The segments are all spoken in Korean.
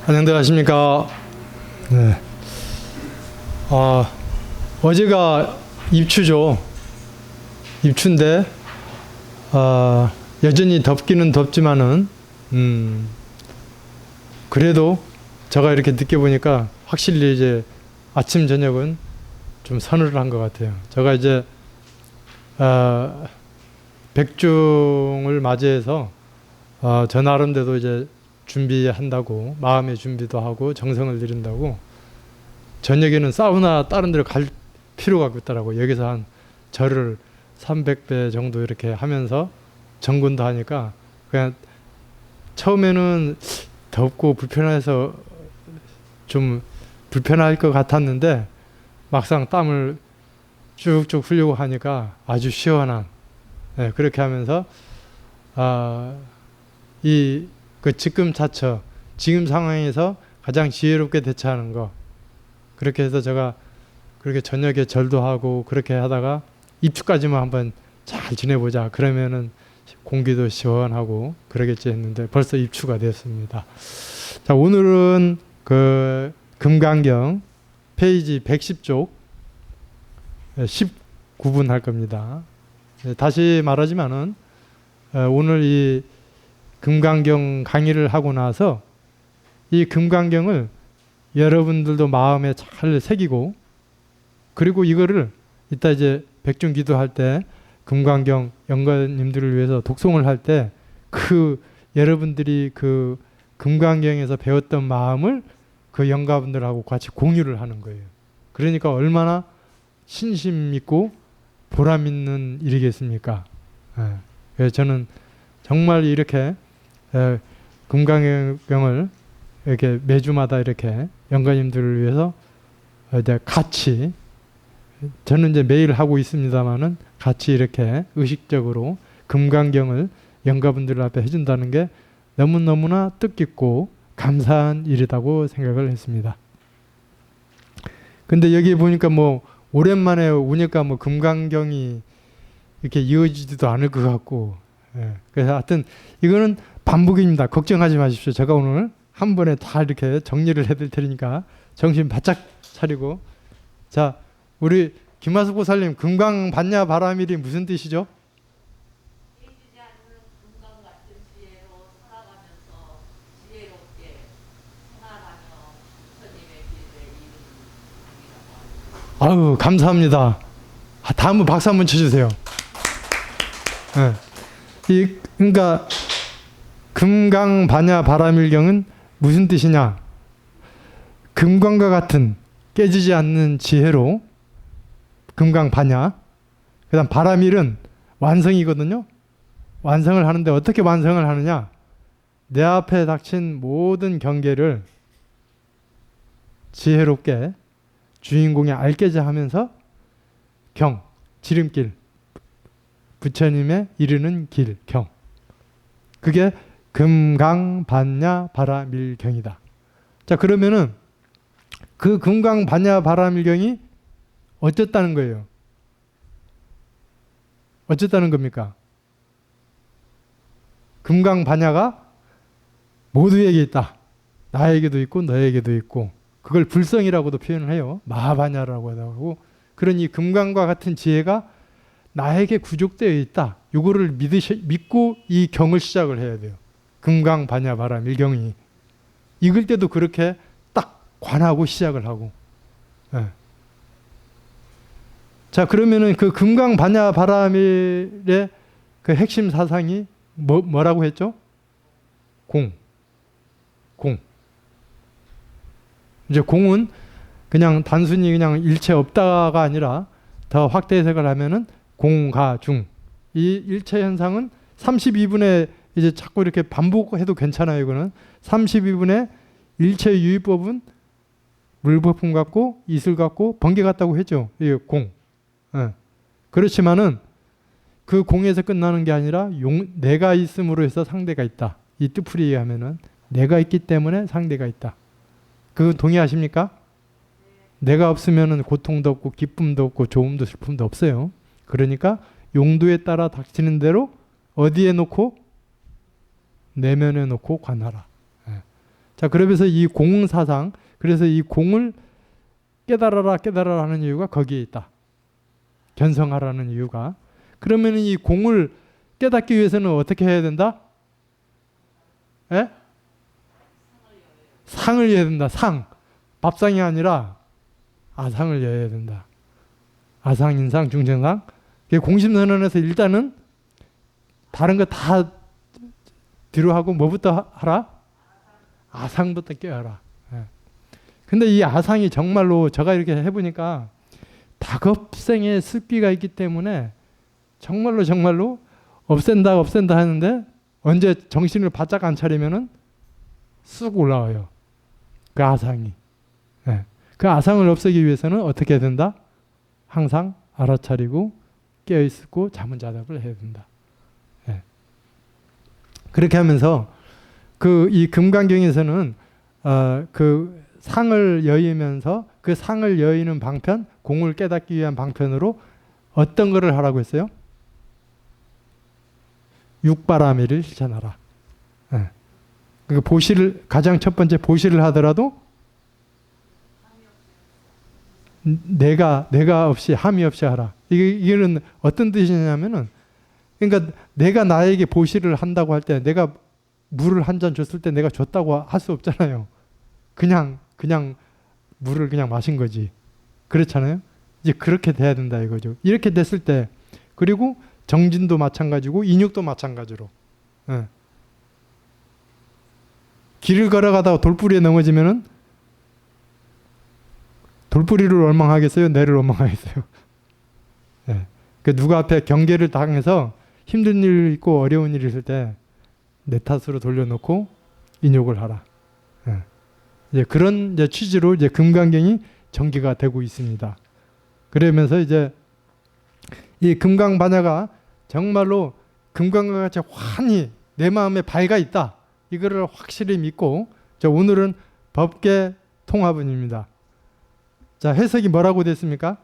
안녕들 하십니까. 네. 어제가 입추죠. 입추인데 여전히 덥기는 덥지만은 그래도 제가 이렇게 늦게 보니까 확실히 이제 아침 저녁은 좀 서늘한 것 같아요. 제가 이제 백중을 맞이해서 저 나름대로 이제 준비한다고, 마음의 준비도 하고 정성을 들인다고 저녁에는 사우나 다른 데로 갈 필요가 없더라고. 여기서 한 절을 300배 정도 이렇게 하면서 정근도 하니까 그냥 처음에는 덥고 불편해서 좀 불편할 것 같았는데 막상 땀을 쭉쭉 흘리고 하니까 아주 시원한, 네, 그렇게 하면서 그 지금 지금 상황에서 가장 지혜롭게 대처하는 거, 그렇게 해서 제가 그렇게 저녁에 절도 하고 그렇게 하다가 입추까지만 한번 잘 지내보자, 그러면은 공기도 시원하고 그러겠지 했는데 벌써 입추가 됐습니다. 자, 오늘은 그 금강경 페이지 110쪽 19분 할 겁니다. 다시 말하지만은 오늘 이 금강경 강의를 하고 나서 이 금강경을 여러분들도 마음에 잘 새기고, 그리고 이거를 이따 이제 백중 기도할 때 금강경 영가님들을 위해서 독송을 할 때 그 여러분들이 그 금강경에서 배웠던 마음을 그 영가분들하고 같이 공유를 하는 거예요. 그러니까 얼마나 신심 있고 보람 있는 일이겠습니까? 그래서 저는 정말 이렇게 금강경을 이렇게 매주마다 이렇게 영가님들을 위해서 이제 같이, 저는 이제 매일 하고 있습니다만은 같이 이렇게 의식적으로 금강경을 영가분들 앞에 해준다는 게 너무너무나 뜻깊고 감사한 일이라고 생각을 했습니다. 근데 여기 보니까 뭐 오랜만에 오니까 뭐 금강경이 이렇게 이어지지도 않을 것 같고, 그래서 하여튼 이거는 반복입니다. 걱정하지 마십시오. 제가 오늘 한 번에 다 이렇게 정리를 해드릴 테니까 정신 바짝 차리고. 자, 우리 김하숙 보살님, 금강 받냐 바라밀이 무슨 뜻이죠? 깨지지 않는 금강 같은 지혜로 살아가면서 지혜롭게 생활하며 부처님의 길에 이르는 길이라고 합니다. 아유, 감사합니다. 다음 분 박수 한번 쳐주세요. 그러니까 금강 반야 바라밀경은 무슨 뜻이냐? 금강과 같은 깨지지 않는 지혜로 금강 반야, 그 다음 바라밀은 완성이거든요. 완성을 하는데 어떻게 완성을 하느냐? 내 앞에 닥친 모든 경계를 지혜롭게 주인공의 알게자 하면서 경, 지름길, 부처님의 이르는 길, 경. 그게 금강 반야 바라밀경이다. 자, 그러면은 그 금강 반야 바라밀경이 어쨌다는 거예요? 어쨌다는 겁니까? 금강 반야가 모두에게 있다. 나에게도 있고 너에게도 있고, 그걸 불성이라고도 표현을 해요. 마하반야라고 하고. 그런 이 금강과 같은 지혜가 나에게 구족되어 있다. 요거를 믿고 이 경을 시작을 해야 돼요. 금강 반야 바라밀경이. 읽을 때도 그렇게 딱 관하고 시작을 하고. 자, 그러면은 그 금강 반야 바라밀의 그 핵심 사상이 뭐라고 했죠? 공. 이제 공은 그냥 단순히 그냥 일체 없다가 아니라 더 확대 해석을 하면은 공가중. 이 일체 현상은 32분의 이제 자꾸 이렇게 반복해도 괜찮아요. 이거는 32분의 일체 유의법은 물거품 같고 이슬 같고 번개 같다고 했죠. 이 공. 그렇지만은 그 공에서 끝나는 게 아니라 내가 있음으로 해서 상대가 있다. 이 뜻풀이에 의하면은 내가 있기 때문에 상대가 있다. 그거 동의하십니까? 내가 없으면은 고통도 없고 기쁨도 없고 좋음도 슬픔도 없어요. 그러니까 용도에 따라 닥치는 대로 어디에 놓고? 내면에 놓고 관하라. 자, 그러면서 이 공사상, 그래서 이 공을 깨달아라 깨달아라 하는 이유가 거기에 있다. 견성하라는 이유가. 그러면 이 공을 깨닫기 위해서는 어떻게 해야 된다? 에? 상을 여야 된다. 상. 밥상이 아니라 아상을 여야 된다. 아상, 인상, 중생상. 공심선언에서 일단은 다른 거 다 뒤로 하고 뭐부터 하라? 아상부터 깨어라. 예. 근데 이 아상이 정말로 제가 이렇게 해보니까 다급생의 습기가 있기 때문에 정말로 없앤다 하는데 언제 정신을 바짝 안 차리면은 쑥 올라와요. 그 아상이. 예. 그 아상을 없애기 위해서는 어떻게 해야 된다? 항상 알아차리고 깨어있고 자문자답을 해야 된다. 예. 그렇게 하면서 이 금강경에서는 그 상을 여의면서 그 상을 여의는 방편, 공을 깨닫기 위한 방편으로 어떤 거를 하라고 했어요? 육바라밀을 실천하라. 예. 그 보시를 가장 첫 번째 보시를 하더라도 내가 없이 함이 없이 하라. 이거는 어떤 뜻이냐면은 그러니까 내가 나에게 보시를 한다고 할 때 내가 물을 한 잔 줬을 때 내가 줬다고 할 수 없잖아요. 그냥 물을 그냥 마신 거지. 그렇잖아요. 이제 그렇게 돼야 된다 이거죠. 이렇게 됐을 때 그리고 정진도 마찬가지고 인육도 마찬가지로. 예. 길을 걸어가다가 돌부리에 넘어지면은 돌부리를 원망하겠어요? 내를 원망하겠어요? 예. 그 누가 앞에 경계를 당해서 힘든 일 있고 어려운 일이 있을 때 내 탓으로 돌려놓고 인욕을 하라. 예. 이제 그런 이제 취지로 이제 금강경이 전개가 되고 있습니다. 그러면서 이제 이 금강반야가 정말로 금강과 같이 환히 내 마음에 밝아 있다. 이거를 확실히 믿고 오늘은 법계 통합은입니다. 자, 해석이 뭐라고 됐습니까?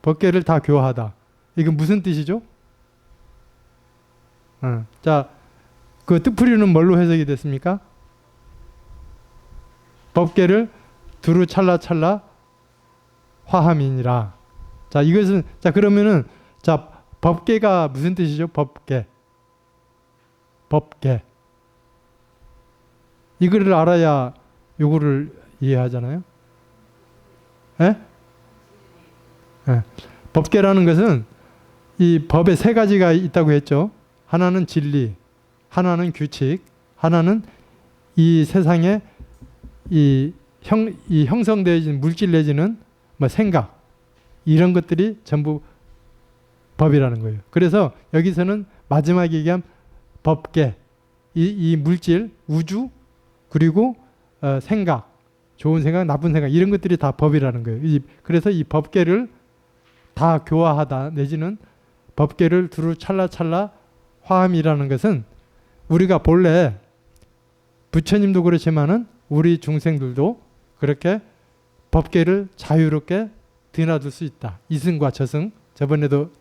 법계를 다 교화하다. 이건 무슨 뜻이죠? 자, 그 뜻풀이는 뭘로 해석이 됐습니까? 법계를 두루 찰나찰나 화함이니라. 자, 이것은 자 그러면은 자 법계가 무슨 뜻이죠? 법계. 이거를 알아야 요거를 이해하잖아요. 예? 예. 법계라는 것은 이 법에 세 가지가 있다고 했죠. 하나는 진리, 하나는 규칙, 하나는 이 세상에 이 형성되어진 물질 내지는 뭐 생각 이런 것들이 전부 법이라는 거예요. 그래서 여기서는 마지막에 얘기한 법계, 이 물질, 우주, 그리고 생각, 좋은 생각, 나쁜 생각 이런 것들이 다 법이라는 거예요. 그래서 이 법계를 다 교화하다 내지는 법계를 두루 찰나찰나 화함이라는 것은 우리가 본래 부처님도 그렇지만은 우리 중생들도 그렇게 법계를 자유롭게 드나들 수 있다. 이승과 저승,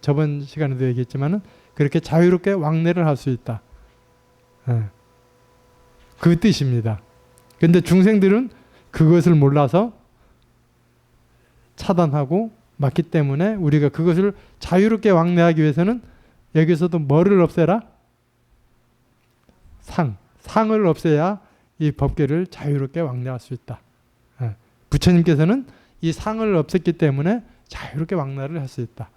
저번 시간에도 얘기했지만은 그렇게 자유롭게 왕래를 할 수 있다. 그 뜻입니다. 근데 중생들은 그것을 몰라서 차단하고 맞기 때문에 우리가 그것을 자유롭게 왕래하기 위해서는 여기서도 뭐를 없애라? 상을 없애야 이 법계를 자유롭게 왕래할 수 있다. 부처님께서는 이 상을 없앴기 때문에 자유롭게 왕래를 할 수 있다.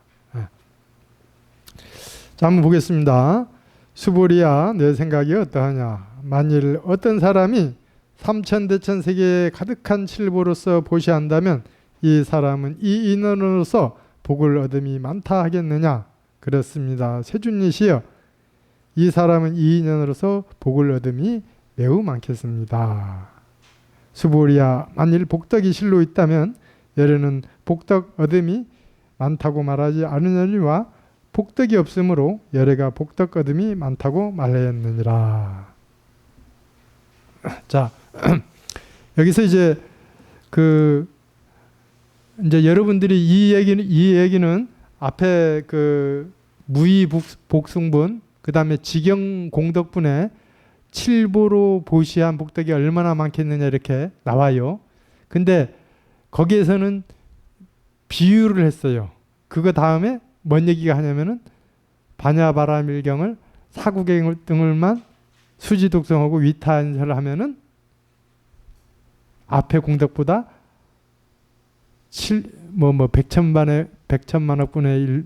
자, 한번 보겠습니다. 수보리야, 내 생각이 어떠하냐? 만일 어떤 사람이 삼천대천 세계에 가득한 칠보로서 보시한다면 이 사람은 이 인원으로서 복을 얻음이 많다 하겠느냐? 그렇습니다. 세준이시여, 이 사람은 이 인연으로서 복을 얻음이 매우 많겠습니다. 수보리야, 만일 복덕이 실로 있다면 열에는 복덕 얻음이 많다고 말하지 않으려니와 복덕이 없으므로 열애가 복덕 얻음이 많다고 말하였느니라. 자, 여기서 이제 이제 여러분들이 이 얘기는 앞에 무의 복승분, 그 다음에 지경 공덕분에 칠보로 보시한 복덕이 얼마나 많겠느냐 이렇게 나와요. 근데 거기에서는 비유를 했어요. 그거 다음에 뭔 얘기가 하냐면은 반야바라밀경을 사구경 등을만 수지독성하고 위타안설을 하면은 앞에 공덕보다 백천만억분의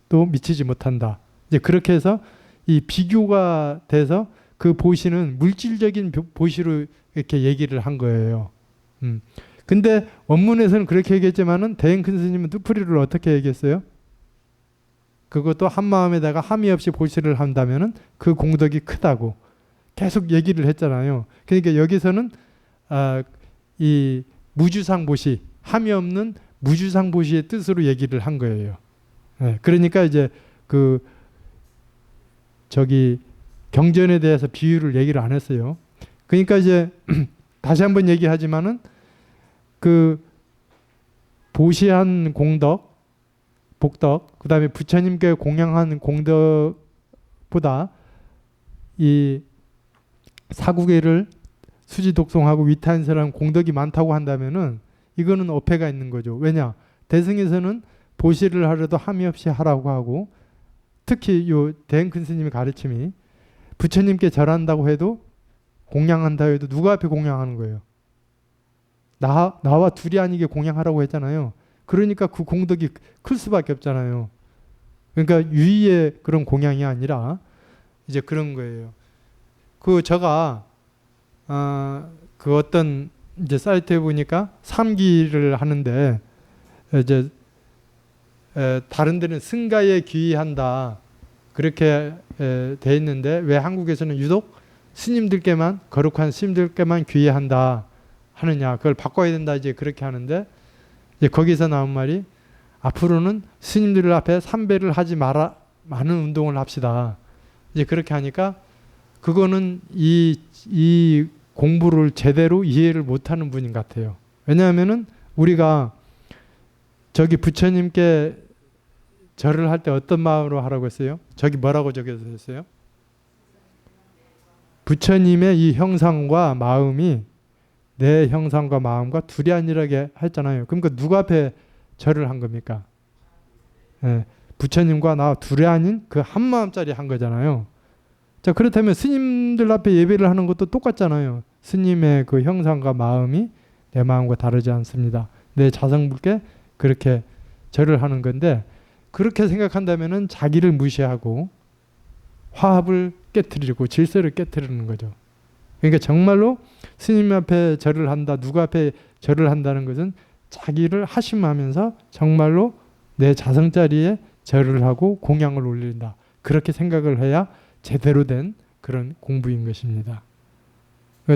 1도 미치지 못한다. 이제 그렇게 해서 이 비교가 돼서 그 보시는 물질적인 보시로 이렇게 얘기를 한 거예요. 근데 원문에서는 그렇게 얘기했지만은 대행 큰 스님은 뜻풀이를 어떻게 얘기했어요? 그것도 한 마음에다가 함이 없이 보시를 한다면은 그 공덕이 크다고 계속 얘기를 했잖아요. 그러니까 여기서는 이 무주상 보시, 함이 없는 무주상 보시의 뜻으로 얘기를 한 거예요. 네, 그러니까 이제 그 저기 경전에 대해서 비유를 얘기를 안 했어요. 그러니까 이제 다시 한번 얘기하지만은 그 보시한 공덕, 복덕, 그 다음에 부처님께 공양한 공덕보다 이 사구계를 수지독송하고 위탄설한 공덕이 많다고 한다면은 이거는 어폐가 있는 거죠. 왜냐? 대승에서는 보시를 하려도 함이 없이 하라고 하고, 특히 요 대행큰 스님의 가르침이 부처님께 절한다고 해도 공양한다 해도 누가 앞에 공양하는 거예요? 나와 둘이 아니게 공양하라고 했잖아요. 그러니까 그 공덕이 클 수밖에 없잖아요. 그러니까 유의의 그런 공양이 아니라 이제 그런 거예요. 그 제가 그 어떤 이제 사이트에 보니까 3기를 하는데 이제 다른 데는 승가에 귀의한다 그렇게 돼 있는데 왜 한국에서는 유독 스님들께만 거룩한 스님들께만 귀의한다 하느냐, 그걸 바꿔야 된다 이제 그렇게 하는데, 이제 거기서 나온 말이 앞으로는 스님들 앞에 삼배를 하지 마라, 많은 운동을 합시다. 이제 그렇게 하니까 그거는 이 공부를 제대로 이해를 못하는 분인 것 같아요. 왜냐하면은 우리가 저기 부처님께 절을 할 때 어떤 마음으로 하라고 했어요? 저기 뭐라고 적혀져 있어요? 부처님의 이 형상과 마음이 내 형상과 마음과 둘이 아니라게 했잖아요. 그러니까 누구 앞에 절을 한 겁니까? 예, 부처님과 나 둘이 아닌 그 한 마음짜리 한 거잖아요. 자, 그렇다면 스님들 앞에 예배를 하는 것도 똑같잖아요. 스님의 그 형상과 마음이 내 마음과 다르지 않습니다. 내 자성분께 그렇게 절을 하는 건데, 그렇게 생각한다면은 자기를 무시하고 화합을 깨트리고 질서를 깨트리는 거죠. 그러니까 정말로 스님 앞에 절을 한다, 누구 앞에 절을 한다는 것은 자기를 하심하면서 정말로 내 자성자리에 절을 하고 공양을 올린다. 그렇게 생각을 해야 제대로 된 그런 공부인 것입니다.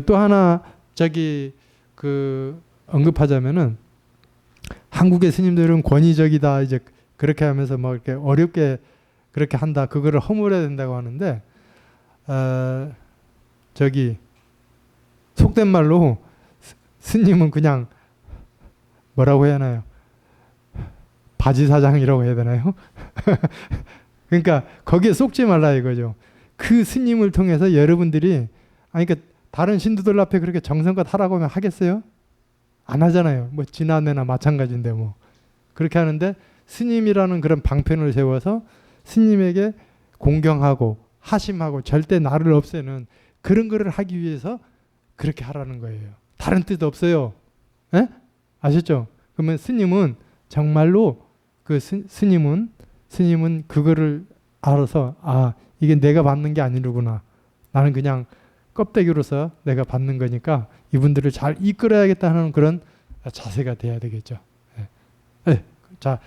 또 하나 저기 그 언급하자면은 한국의 스님들은 권위적이다 이제 그렇게 하면서 뭐 이렇게 어렵게 그렇게 한다, 그거를 허물어야 된다고 하는데 저기 속된 말로 스님은 그냥 뭐라고 해야 하나요? 바지사장이라고 해야 되나요? 그러니까 거기에 속지 말라 이거죠. 그 스님을 통해서 여러분들이 그러니까 다른 신도들 앞에 그렇게 정성껏 하라고 하면 하겠어요? 안 하잖아요. 뭐 지난해나 마찬가지인데 뭐 그렇게 하는데, 스님이라는 그런 방편을 세워서 스님에게 공경하고 하심하고 절대 나를 없애는 그런 거를 하기 위해서 그렇게 하라는 거예요. 다른 뜻 없어요. 에? 아셨죠? 그러면 스님은 정말로 그 스님은 그거를 알아서 이게 내가 받는 게 아니로구나. 나는 그냥 껍데기로서 내가 받는 거니까 이분들을 잘 이끌어야겠다 하는 그런 자세가 돼야 되겠죠. 네. 자,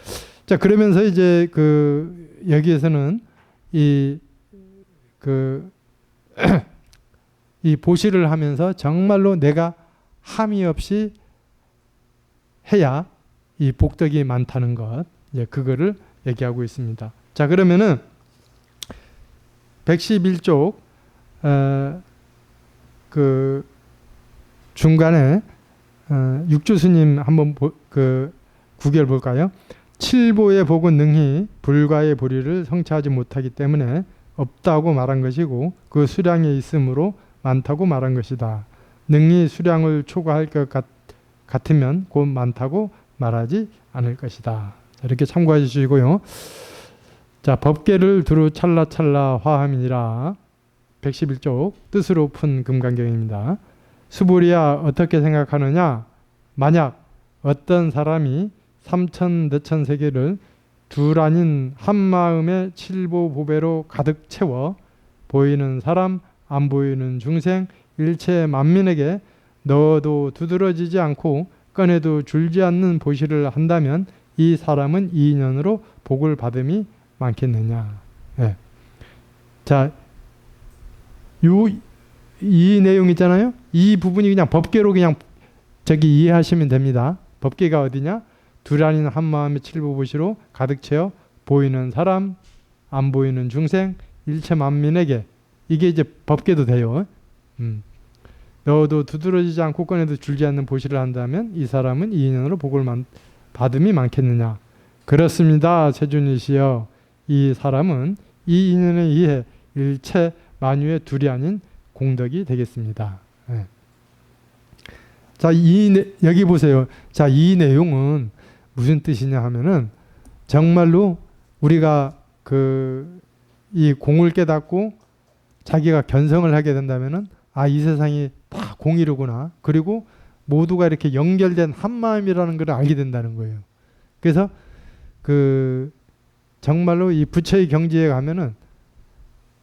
그러면서 이제 그 여기에서는 이 보시를 하면서 정말로 내가 함이 없이 해야 이 복덕이 많다는 것, 이제 그거를 얘기하고 있습니다. 자, 그러면은 111쪽 그 중간에 육주스님 한번 그 구결 볼까요? 칠보의 복은 능히 불가의 보리를 성취하지 못하기 때문에 없다고 말한 것이고, 그 수량에 있으므로 많다고 말한 것이다. 능히 수량을 초과할 것 같으면 곧 많다고 말하지 않을 것이다. 이렇게 참고해 주시고요. 자, 법계를 두루 찰나찰나 화함이니라. 111쪽 뜻으로 푼 금강경입니다. 수불이야 어떻게 생각하느냐? 만약 어떤 사람이 삼천대천 세계를 둘 아닌 한 마음의 칠보보배로 가득 채워 보이는 사람, 안 보이는 중생, 일체 만민에게 넣어도 두드러지지 않고 꺼내도 줄지 않는 보시를 한다면 이 사람은 이 인연으로 복을 받음이 많겠느냐. 예. 자, 이 내용 있잖아요. 이 부분이 그냥 법계로 그냥 저기 이해하시면 됩니다. 법계가 어디냐? 둘 아닌 한 마음의 칠보보시로 가득 채워 보이는 사람, 안 보이는 중생, 일체 만민에게. 이게 이제 법계도 돼요. 넣어도 두드러지지 않고 꺼내도 줄지 않는 보시를 한다면 이 사람은 이 인연으로 복을 받음이 많겠느냐. 그렇습니다. 세준이시여. 이 사람은 이 인연에 의해 일체 만유의 둘이 아닌 공덕이 되겠습니다. 네. 자, 여기 보세요. 자, 이 내용은 무슨 뜻이냐 하면은 정말로 우리가 이 공을 깨닫고 자기가 견성을 하게 된다면은 이 세상이 다 공이로구나. 그리고 모두가 이렇게 연결된 한 마음이라는 걸 알게 된다는 거예요. 그래서 정말로 이 부처의 경지에 가면은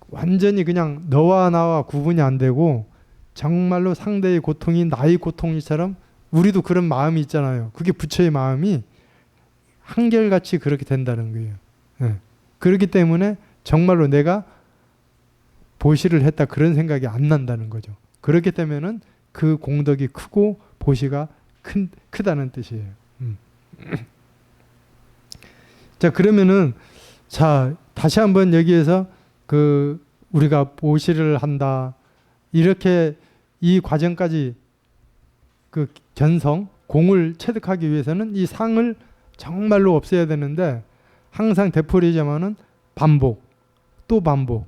완전히 그냥 너와 나와 구분이 안 되고 정말로 상대의 고통이 나의 고통이처럼 우리도 그런 마음이 있잖아요. 그게 부처의 마음이 한결같이 그렇게 된다는 거예요. 네. 그렇기 때문에 정말로 내가 보시를 했다 그런 생각이 안 난다는 거죠. 그렇기 때문에는 그 공덕이 크고 보시가 크다는 뜻이에요. 자, 그러면은 자, 다시 한번 여기에서 우리가 보시를 한다. 이렇게 이 과정까지 견성, 공을 체득하기 위해서는 이 상을 정말로 없애야 되는데 항상 되풀이자면은 반복, 또 반복.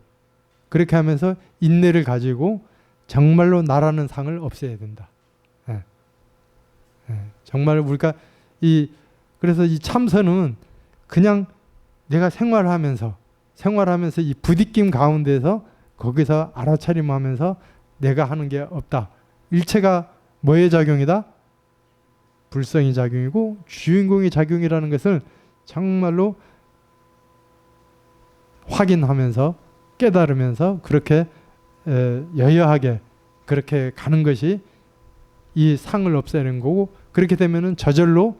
그렇게 하면서 인내를 가지고 정말로 나라는 상을 없애야 된다. 예. 예. 정말 우리가 그래서 이 참선은 그냥 내가 생활하면서 이 부딪힘 가운데서 거기서 알아차림하면서 내가 하는 게 없다. 일체가 뭐의 작용이다? 불성의 작용이고 주인공의 작용이라는 것을 정말로 확인하면서 깨달으면서 그렇게 여여하게 그렇게 가는 것이 이 상을 없애는 거고, 그렇게 되면은 저절로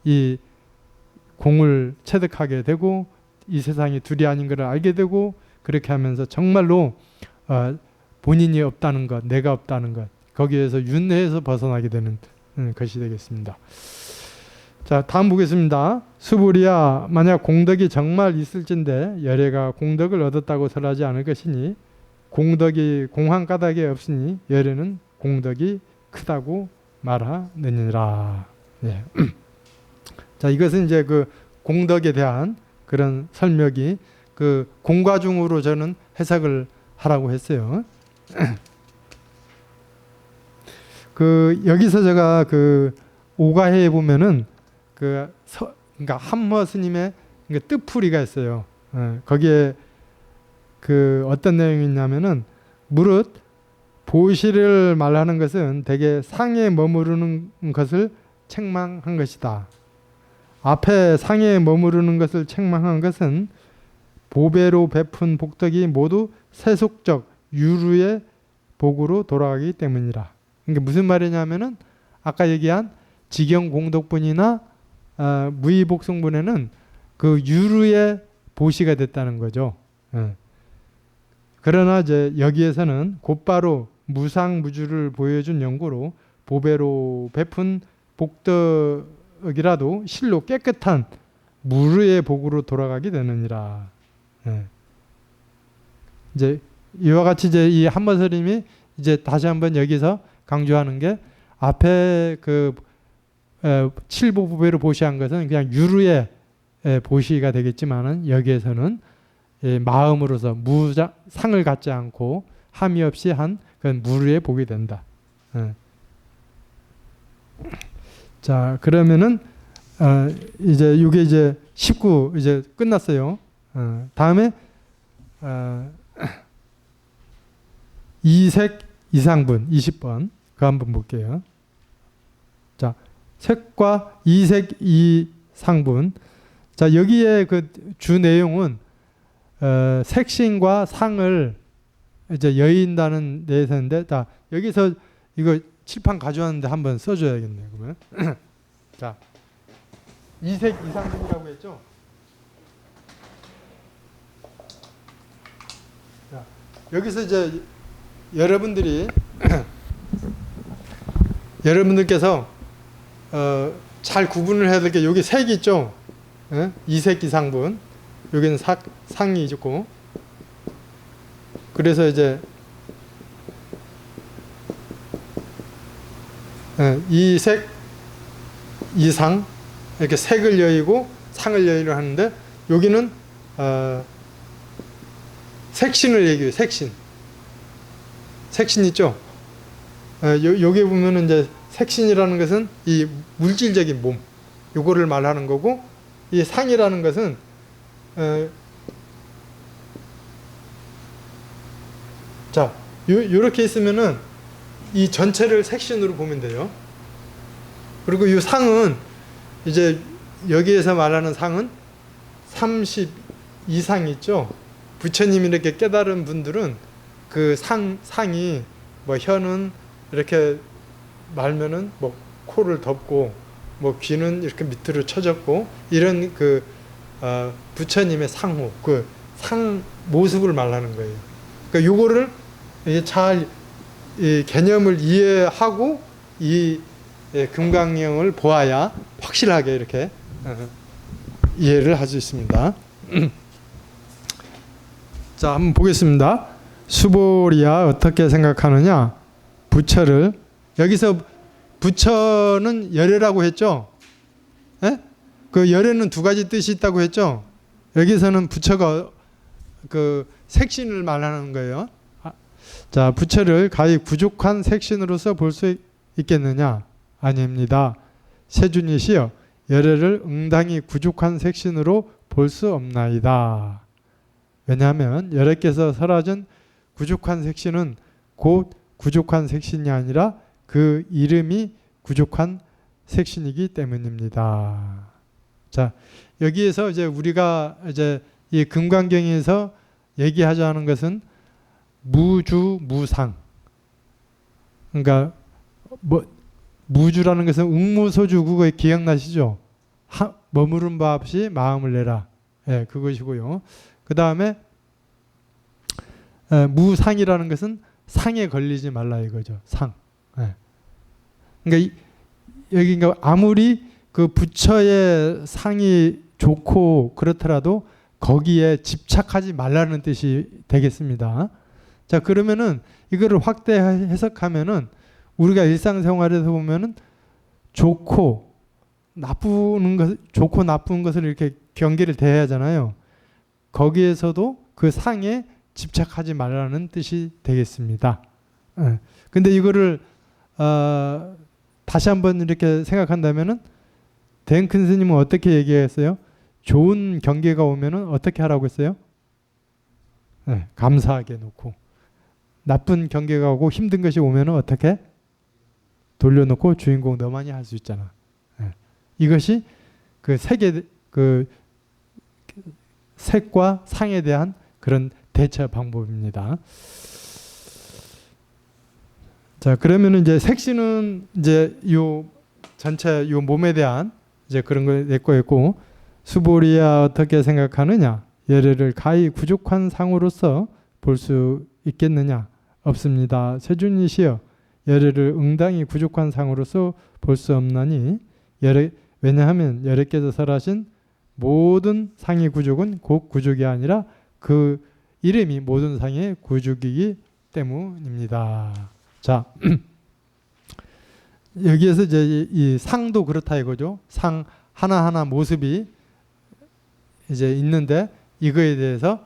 이 공을 체득하게 되고 이 세상이 둘이 아닌 것을 알게 되고, 그렇게 하면서 정말로 본인이 없다는 것, 내가 없다는 것, 거기에서 윤회에서 벗어나게 되는 것이 되겠습니다. 자, 다음 보겠습니다. 수불이야 만약 공덕이 정말 있을진데 열애가 공덕을 얻었다고 설하지 않을 것이니 공덕이 공한 까닭이 없으니 열애는 공덕이 크다고 말하느니라. 예. 자, 이것은 이제 공덕에 대한 그런 설명이 공과중으로 저는 해석을 하라고 했어요. 여기서 제가 오가해에 보면은 그러니까 한머 스님의 뜻풀이가 있어요. 거기에 어떤 내용이 있냐면은 무릇 보시를 말하는 것은 대개 상에 머무르는 것을 책망한 것이다. 앞에 상에 머무르는 것을 책망한 것은 보배로 베푼 복덕이 모두 세속적 유루의 복으로 돌아가기 때문이라. 그러니까 무슨 말이냐면은 아까 얘기한 직영공덕분이나 무의복성분에는 유루의 보시가 됐다는 거죠. 그러나 이제 여기에서는 곧바로 무상무주를 보여준 연고로 보배로 베푼 복덕이라도 실로 깨끗한 무르의 복으로 돌아가게 되느니라. 이제 이와 같이 이제 이 한머스님이 이제 다시 한번 여기서 강조하는 게 앞에 칠보부배로 보시한 것은 그냥 유루의 보시가 되겠지만은 여기에서는 마음으로서 상을 갖지 않고 함이 없이 한 그런 무르의 복이 된다. 자, 그러면은 이제 이게 이제 19 이제 끝났어요. 다음에 이색 이상분 20번 그 한번 볼게요. 자, 색과 이색 이상분. 자, 여기에 그 주 내용은 색신과 상을 이제 여인다는 데서인데, 자, 여기서 이거 칠판 가져왔는데 한번 써줘야겠네요. 그러면 자, 이색 이상분이라고 했죠. 자, 여기서 이제 여러분들께서 잘 구분을 해야 될 게 여기 색이 있죠. 이색 이상분. 여기는 상이 있고. 그래서 이제 이색 이상 이렇게 색을 여의고 상을 여의를 하는데, 여기는 색신을 얘기해요. 색신 있죠. 여기 보면은 이제 색신이라는 것은 이 물질적인 몸, 요거를 말하는 거고, 이 상이라는 것은 자, 요렇게 있으면은 이 전체를 색신으로 보면 돼요. 그리고 이 상은 이제 여기에서 말하는 상은 30 이상 있죠. 부처님이 이렇게 깨달은 분들은 그 상이 뭐 혀는 이렇게 말면은 뭐 코를 덮고, 뭐 귀는 이렇게 밑으로 쳐졌고, 이런 그 부처님의 상호, 그 상 모습을 말하는 거예요. 그러니까 요거를 잘 이 개념을 이해하고 이 금강경을 보아야 확실하게 이렇게 이해를 할 수 있습니다. 자, 한번 보겠습니다. 수보리야 어떻게 생각하느냐? 부처를, 여기서 부처는 열애라고 했죠. 그 열애는 두 가지 뜻이 있다고 했죠. 여기서는 부처가 그 색신을 말하는 거예요. 자, 부처를 가히 부족한 색신으로서 볼 수 있겠느냐? 아닙니다. 세준이시여, 열애를 응당히 부족한 색신으로 볼 수 없나이다. 왜냐하면 열애께서 설하준 부족한 색신은 곧 부족한 색신이 아니라 그 이름이 부족한 색신이기 때문입니다. 자, 여기에서 이제 우리가 이제 이 금강경에서 얘기하자는 것은 무주 무상. 그러니까 뭐 무주라는 것은 응무소주, 그거 기억나시죠? 머무른 바 없이 마음을 내라. 예, 그것이고요. 그 다음에 무상이라는 것은 상에 걸리지 말라 이거죠. 상. 예. 그러니까 여기가 아무리 그 부처의 상이 좋고 그렇더라도 거기에 집착하지 말라는 뜻이 되겠습니다. 자, 그러면은 이거를 확대 해석하면은 우리가 일상생활에서 보면은 좋고 나쁜 것을 이렇게 경계를 대해야 하잖아요. 거기에서도 그 상에 집착하지 말라는 뜻이 되겠습니다. 근데 이거를 다시 한번 이렇게 생각한다면은 댕큰 스님은 어떻게 얘기했어요? 좋은 경계가 오면은 어떻게 하라고 했어요? 감사하게 놓고, 나쁜 경계가 오고 힘든 것이 오면은 어떻게? 돌려놓고 주인공 너만이 할 수 있잖아. 이것이 그 색과 상에 대한 그런 대처 방법입니다. 자, 그러면은 이제 색신은 이제 요 전체 요 몸에 대한 이제 그런 걸 내꺼했고, 수보리야 어떻게 생각하느냐? 열애를 가히 부족한 상으로서 볼 수 있겠느냐? 없습니다. 세준이시여, 열애를 응당히 부족한 상으로서 볼 수 없나니, 왜냐하면 열애께서 설하신 모든 상의 구족은 곧 구족이 아니라 그 이름이 모든 상의 구족이기 때문입니다. 자, 여기에서 이제 이 상도 그렇다 이거죠. 상 하나하나 모습이 이제 있는데 이거에 대해서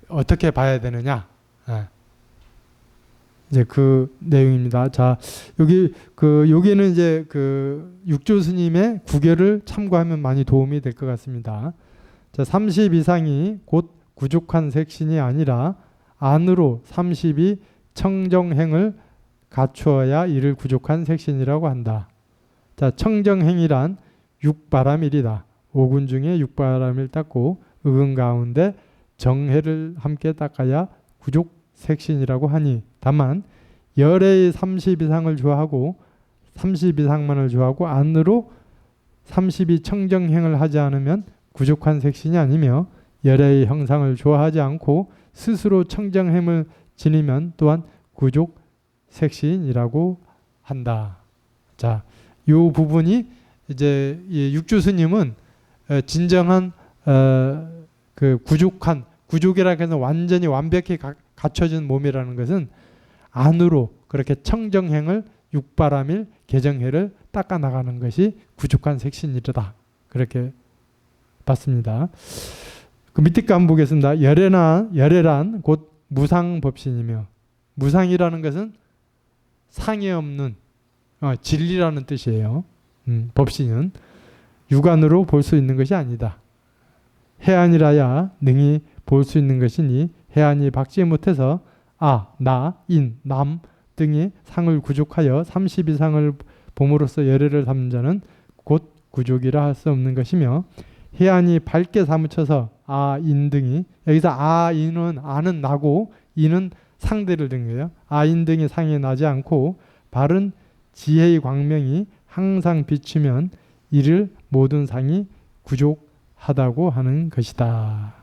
어떻게 봐야 되느냐. 예. 이제 그 내용입니다. 자, 여기는 이제 그 육조 스님의 구결을 참고하면 많이 도움이 될 것 같습니다. 자, 30 이상이 곧 구족한 색신이 아니라 안으로 30이 청정행을 갖추어야 이를 구족한 색신이라고 한다. 자, 청정행이란 육바람일이다. 오군 중에 육바람일 닦고 의근 가운데 정해를 함께 닦아야 구족 색신이라고 하니, 다만 열의 30 이상을 좋아하고 30 이상만을 좋아하고 안으로 30이 청정행을 하지 않으면 구족한 색신이 아니며, 열의 형상을 좋아하지 않고 스스로 청정행을 지니면 또한 구족 색신이라고 한다. 자, 이 부분이 이제 육조 스님은 진정한 그 구족이라 해서 완전히 완벽히 갖춰진 몸이라는 것은 안으로 그렇게 청정행을 육바람일 개정해를 닦아 나가는 것이 구족한 색신이다. 그렇게 봤습니다. 그 밑에 거 한번 보겠습니다. 열애란 곧 무상법신이며, 무상이라는 것은 상이 없는 진리라는 뜻이에요. 법신은 육안으로 볼 수 있는 것이 아니다. 해안이라야 능히 볼 수 있는 것이니 해안이 박지 못해서 나, 인, 남 등이 상을 구족하여 30 이상을 봄으로써 열애를 삼는 자는 곧 구족이라 할 수 없는 것이며, 해안이 밝게 사무쳐서 인 등이, 여기서 인은 아는 나고 인은 상대를 든 거예요. 인 등이 상에 나지 않고 바른 지혜의 광명이 항상 비추면 이를 모든 상이 구족하다고 하는 것이다.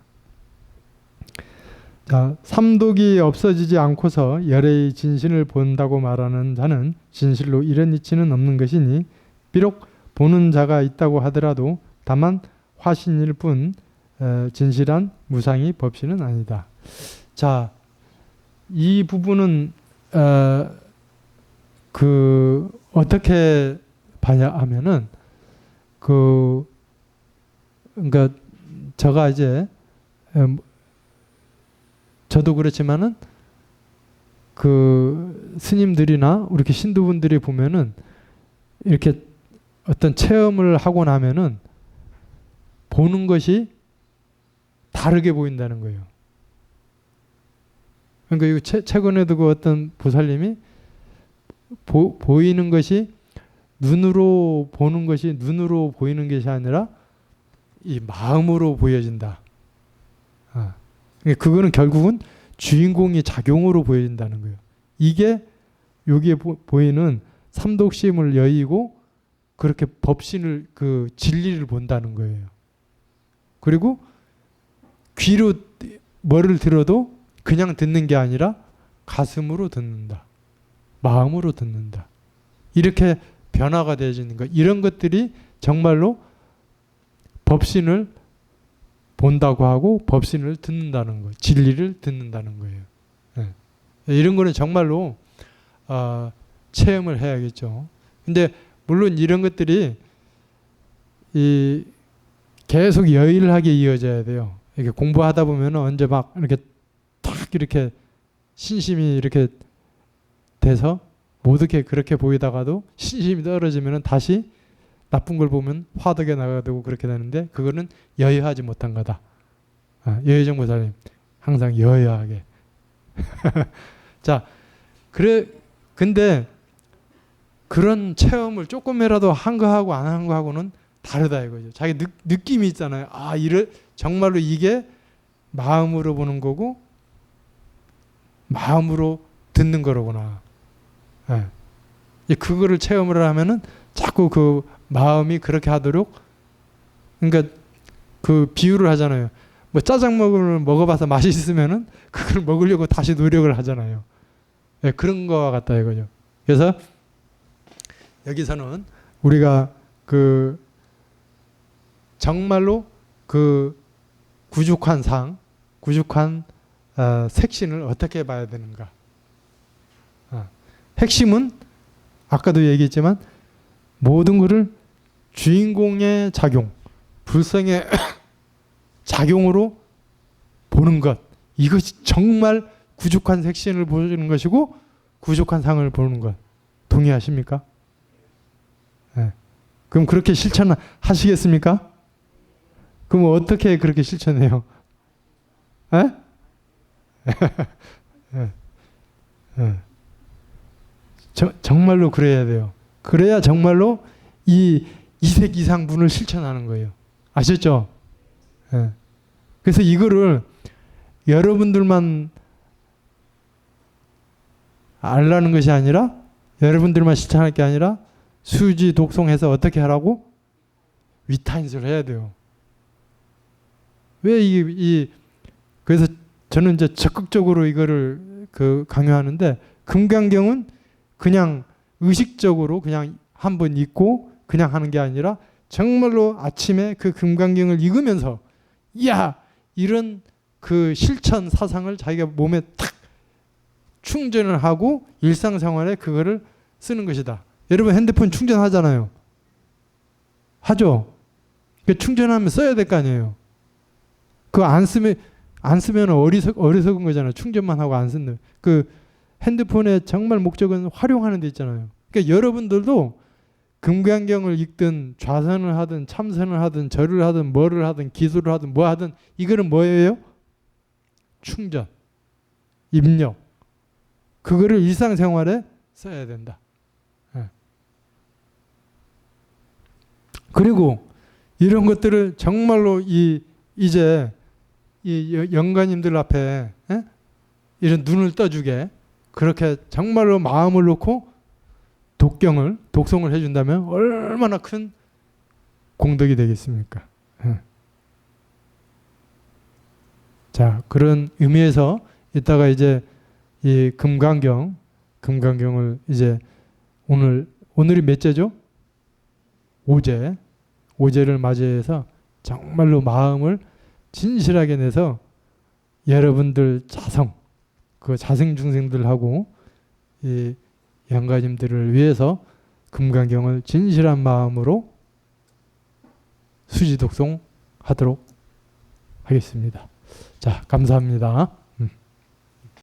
자, 삼독이 없어지지 않고서 열애의 진신을 본다고 말하는 자는 진실로 이런 이치는 없는 것이니, 비록 보는 자가 있다고 하더라도 다만 화신일 뿐 진실한 무상이 법신은 아니다. 자, 이 부분은 어떻게 봐야 하면은 그러니까 제가 이제 저도 그렇지만은 그 스님들이나 이렇게 신도분들이 보면은 이렇게 어떤 체험을 하고 나면은 보는 것이 다르게 보인다는 거예요. 그러니까 이거 최근에도 그 어떤 보살님이 보이는 것이 눈으로 보는 것이 눈으로 보이는 것이 아니라 이 마음으로 보여진다. 그거는 결국은 주인공이 작용으로 보여진다는 거예요. 이게 여기에 보이는 삼독심을 여의고 그렇게 법신을 그 진리를 본다는 거예요. 그리고 귀로 뭐를 들어도 그냥 듣는 게 아니라 가슴으로 듣는다. 마음으로 듣는다. 이렇게 변화가 되어지는 것. 이런 것들이 정말로 법신을 본다고 하고 법신을 듣는다는 거, 진리를 듣는다는 거예요. 네. 이런 거는 정말로 체험을 해야겠죠. 근데 물론 이런 것들이 계속 여일하게 이어져야 돼요. 이렇게 공부하다 보면 언제 막 이렇게 탁 이렇게 신심이 이렇게 돼서 모두게 그렇게 보이다가도 신심이 떨어지면 다시 나쁜 걸 보면 화덕에 나가야 되고 그렇게 되는데, 그거는 여여하지 못한 거다. 여의정 보살님 항상 여여하게. 자, 근데 그런 체험을 조금이라도 한 거하고 안 한 거하고는 다르다 이거죠. 자기 느낌이 있잖아요. 정말로 이게 마음으로 보는 거고 마음으로 듣는 거로구나. 그거를 체험을 하면은 자꾸 그 마음이 그렇게 하도록, 그러니까 그 비유를 하잖아요. 뭐 짜장면을 먹어봐서 맛있으면은 그걸 먹으려고 다시 노력을 하잖아요. 그런 거와 같다 이거죠. 그래서 여기서는 우리가 그 정말로 그 구족한 색신을 어떻게 봐야 되는가. 핵심은 아까도 얘기했지만 모든 것을 주인공의 작용, 불성의 작용으로 보는 것, 이것이 정말 구족한 색신을 보여주는 것이고 구족한 상을 보는 것. 동의하십니까? 네. 그럼 그렇게 실천하시겠습니까? 그럼 어떻게 그렇게 실천해요? 에? 예. 예. 정말로 그래야 돼요. 그래야 정말로 이 이색 이상분을 실천하는 거예요. 아셨죠? 예. 그래서 이거를 여러분들만 알라는 것이 아니라 여러분들만 실천할 게 아니라 수지 독송해서 어떻게 하라고? 위타인스를 해야 돼요. 왜 그래서 저는 이제 적극적으로 이거를 강요하는데 금강경은 그냥 의식적으로 그냥 한번 읽고 그냥 하는 게 아니라 정말로 아침에 그 금강경을 읽으면서 이야 이런 그 실천 사상을 자기가 몸에 탁 충전을 하고 일상생활에 그거를 쓰는 것이다. 여러분 핸드폰 충전하잖아요. 하죠? 그 충전하면 써야 될 거 아니에요. 그거 안 쓰면 어리석은 거잖아요. 충전만 하고 안 쓴다. 그 핸드폰의 정말 목적은 활용하는 데 있잖아요. 그러니까 여러분들도 금강경을 읽든 좌선을 하든 참선을 하든 절을 하든 뭐를 하든 기술을 하든 뭐 하든 이거는 뭐예요? 충전, 입력. 그거를 일상생활에 써야 된다. 네. 그리고 이런 것들을 정말로 이제 이 영가님들 앞에 이런 눈을 떠주게 그렇게 정말로 마음을 놓고 독송을 해준다면 얼마나 큰 공덕이 되겠습니까? 자, 그런 의미에서 이따가 이제 이 금강경을 이제 오늘이 몇째죠? 5제. 5제를 맞이해서 정말로 마음을 진실하게 내서 여러분들 그 자생중생들하고 이 영가님들을 위해서 금강경을 진실한 마음으로 수지독송 하도록 하겠습니다. 자, 감사합니다.